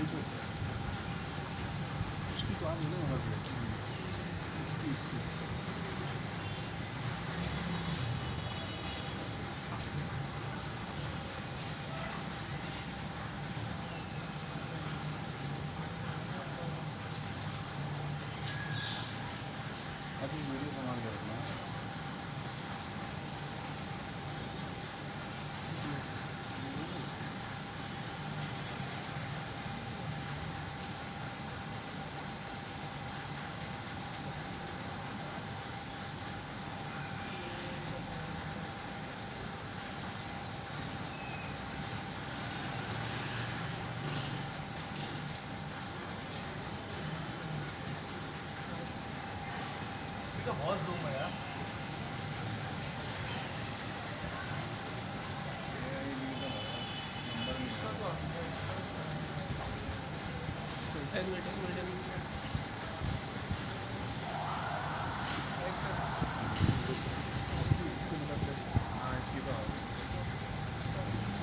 ये तो उसकी तो आज नहीं होगी इसकी अभी वीडियो बना के रखना तो बहुत जूम है यार। नंबर इसका तो इसका